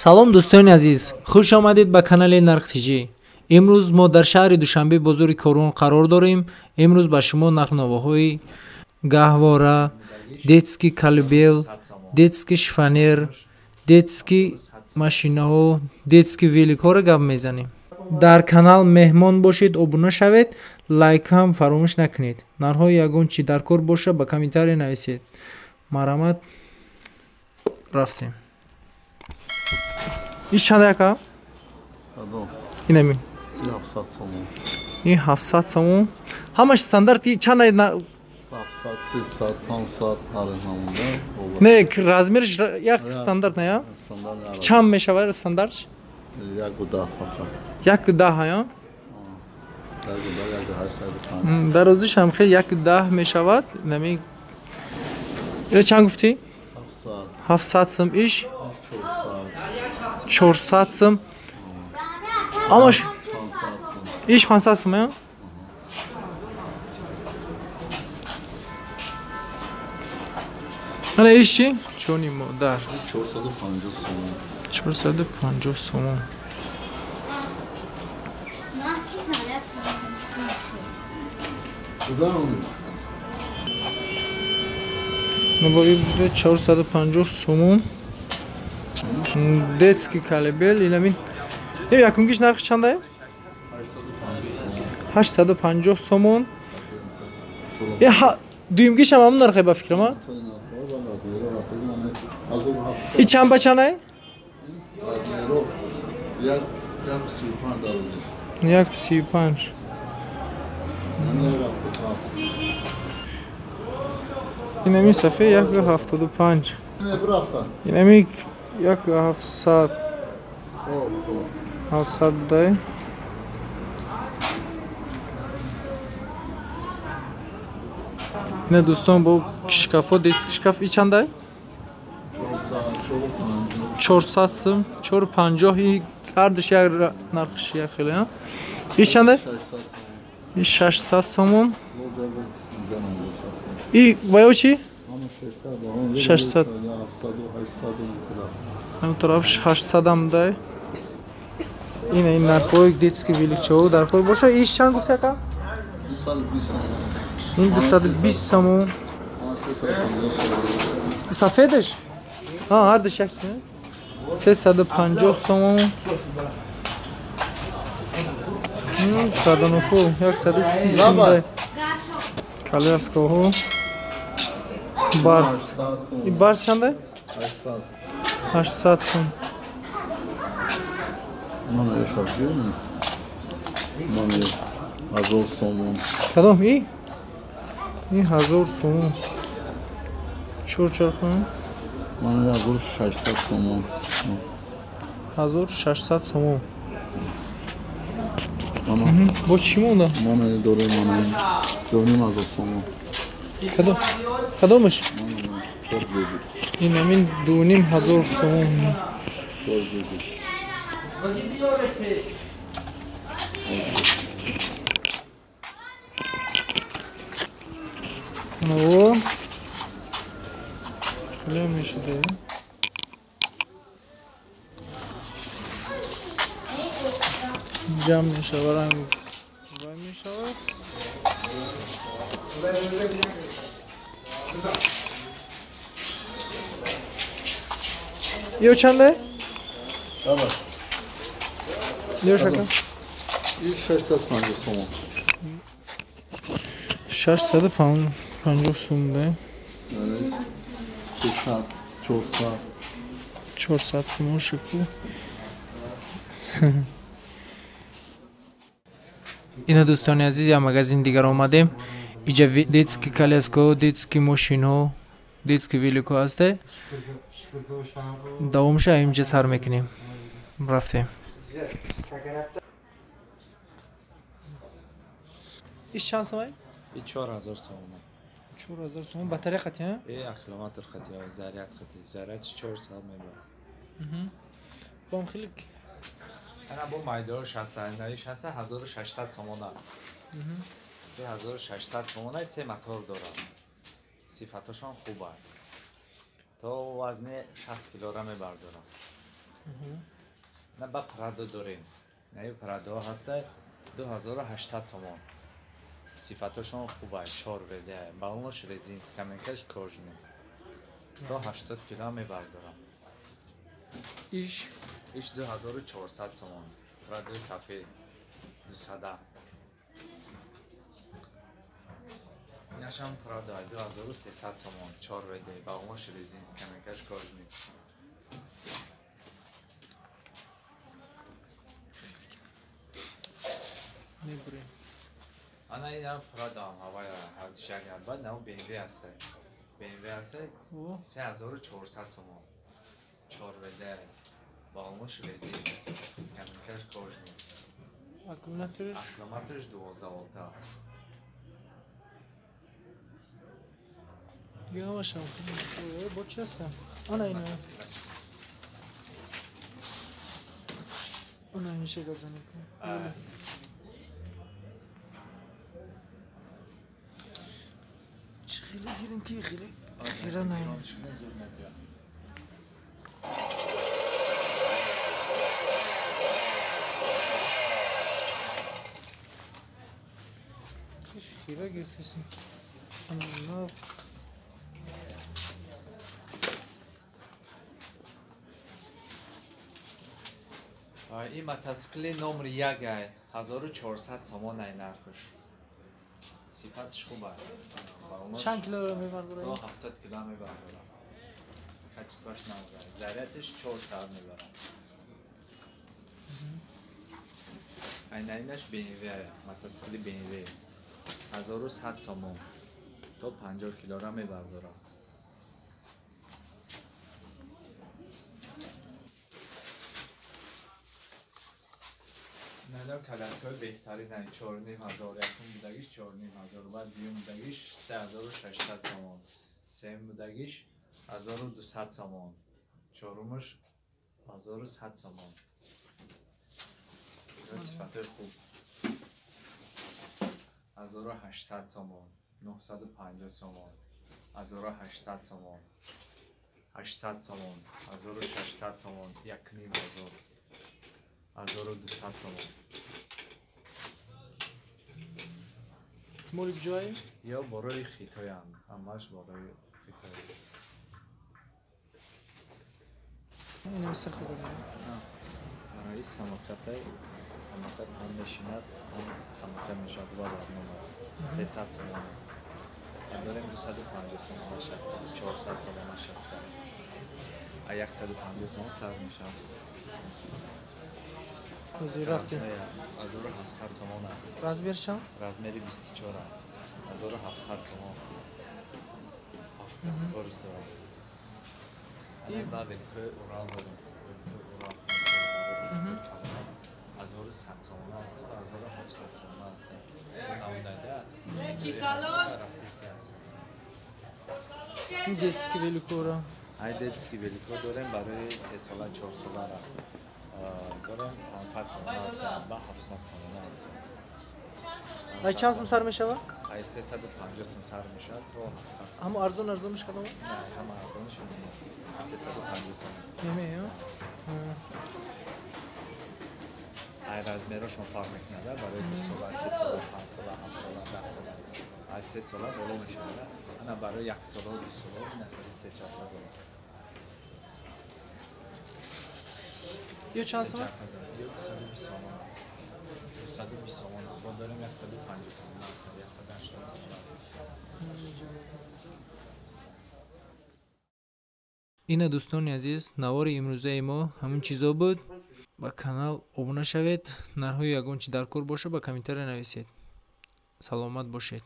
салом дӯстони азиз, хуш омадед ба канали нархтиҷӣ. имрӯз мо дар шаҳри душанбе бозори корон қарор дорем. имрӯз ба шумо нархнавоҳои гаҳвора, детский колыбел, детский шифонер, детский машинаҳо, детский великҳоро гап мезанем. дар канал меҳмон бошед, обуна шавед, лайк ҳам фаромӯш накунед. нархҳои ягон чи дар кор боша ба комментария нависед. марҳамат, рафтем. این چند یکا؟ این همین 700 سومون. این 700 سومون. همش استانداردی چند ای 700 300 500 آره همونده. نه رزمیرش یک استاندارد نه یا؟ استاندارد. چند میشود استانداردش؟ یک و ده فقط. یک و ده ها یا؟ یک و ده یک و 805. در روزش هم خیلی یک و ده میشود. نمی این چند گفتی؟ 700 سم ایش 400 سم. اماش ایش 500 سم یا؟ نه ایش چی؟ چونی مادر 450 سومون. 450 سومون. نباید 450 سومون. детский колыбель اینمین یکونگیش نرخ چنده؟ 850 سومون. دویمگیش هم همون نرخه با فکرم ها؟ این چند بچنه؟ یک 35. اینمی صفحه یک 75. اینمی یک 700 ده. نه دوستان با شکاف و دیتسکی شکاف ای چنده؟ 400 سم 450. ای کردش یک نرخش یک خیلی ها. ای چنده؟ ای 600 سومون. ای وایو چی؟ 600. هم طرفش 800 هم ده. این نرخوی دیتسکی ویلیکچه‌ها در کار باشه. ایش چند گفته که؟ 220. این 220 سومون. سفیدش؟ هر دش یک چیه؟ 350 سومون. کادانوکو 130 سومون. کالیاسکوها. بارس. این بارس چنده؟ 800 سوم. من yaşadım. من 1000 سومون. کدام ای؟ این 1000 سومون. چور کنم؟ من 1600 سومون. 1600 سومون. من با چی مونده؟ من دوره من 2000 سومون. کدامش؟ çok dedi. این همین 2500 سومون. Çok dedi. او خیلی میشه ده. جمع میشه برای وای میشه. یو چنده؟ Evet. یو شکل؟ 650 سومون. 650 سوم ده. Yani 300 400 400 سوم شکل. اینا دوستان عزیز یا مغازین دیگر آمدیم. اینجا دیتسکی کالسکو، دیتسکی ماشین‌ها، دیتسکی ویلیکو هسته. دوامش اینجا سر میکنیم. رفتیم. ایش چند سومه؟ 4000 سوم. 4000 سوم. بطری خطی ها؟ کیلومتر خطی های زریعت خطی. زریعت 400 میبره. بام خیلی. انا با مایدار 600 نهی 1600 تومانه. 1600 تومانه سه موتور داره. صفاتشان خوبه. تا وزن 60 کیلو را میبردارم. نه با پرادو داریم. نه پرادو هسته 2800 سومون. صفاتشون خوبه، 4 ویده. بالونش رزینس کامنکش کожний. تا 80 کیلو میبردارم. ایش 2400 سومون. پرادو سفید 200. اینش هم پرادو 2300 سومون. 4 ویده. بالونش رزینس کامنکش کожний. میبریم. آن اینا پرادو هم هوای هردشگی بعد نه BMW هسته. BMW هسته 3400 سومون. 4 ویده. بالونش رزینس کامنکش کожний. Аккумуляториш Аккумуляториш 12 volta. yavaş al. Boçası. Ana yine. Ana yine şey kazanıyor. Öyle. Çıkıyla girin ki yıkıyla. Kira ne? Kira getirsin. Allah. این متاسکل نمر 1 1400 سومون این نرخش. صفاتش خوبه. Çan kilo میبر برای؟ 70 کیلو میبرم. کچیز باش نمیبرم. ذرتش 4 ساعت میبرم. اینش BMW متاسکل BMW 1100 سومون. تا 50 کیلو را میبردارم. ندارم کلاسکای بهتری نه 4500 یکم بودگیش 4500 بعد دیگه بودگیش 3600 سومون. سوم بودگیش 1200 سومون. چهارمش 1100 سومون. صفات خوب. 1800 سومون. 950 سومون. 1800 سومون. 800 سومون. 1600 سومون. 1500. 1200 سومون. مولی بجایی؟ یا برای خیتای همش برای خیتای. اینه مثل خوبه برای سماکت هم نشیند هم سماکت میشد و برنامه 300 سومون. داریم 250 سومون هست 400 سومون هست 150 سومون سر میشد. وزیرافتی 1700 سومون رازمیر چند؟ رازمری 24 1700 سومون 7 سکارش دارم. الان با ولکای اورال داریم. ولکای اورال 1100 سومون هست و 1700 سومون هست. نامداده راسیسک هست. این دیتسکی ولیکورا های دیتسکی ولیکو داریم برای 3 ساله 4 ساله را داریم 500 سومون هست و 700 سومون هست. ای چند سم سر میشه؟ ای 350 سم سر میشه تو 700 سم. همون ارزونش کدوم؟ نه همه ارزونش نمیشه 350 سم. نمیه؟ ای رازمرشون فرق میکنه برای 2 سال 3 سال 5 سال 7 سال 10 سال. ای 3 سال بالا میشه. انا برای 1 سال و 2 سال نفری 3 4 تا دارم. یه چند سم؟ یه 120 سومن. 120 سومن. با داریم 150 سومن هست. 180 سومن هست. اینه دوستانی عزیز навори имрӯзаи мо ҳамин чизо буд. ба канал обуна шавед. нарҳои ягон чи дар кор боша ба комментария нависед. саломат бошед.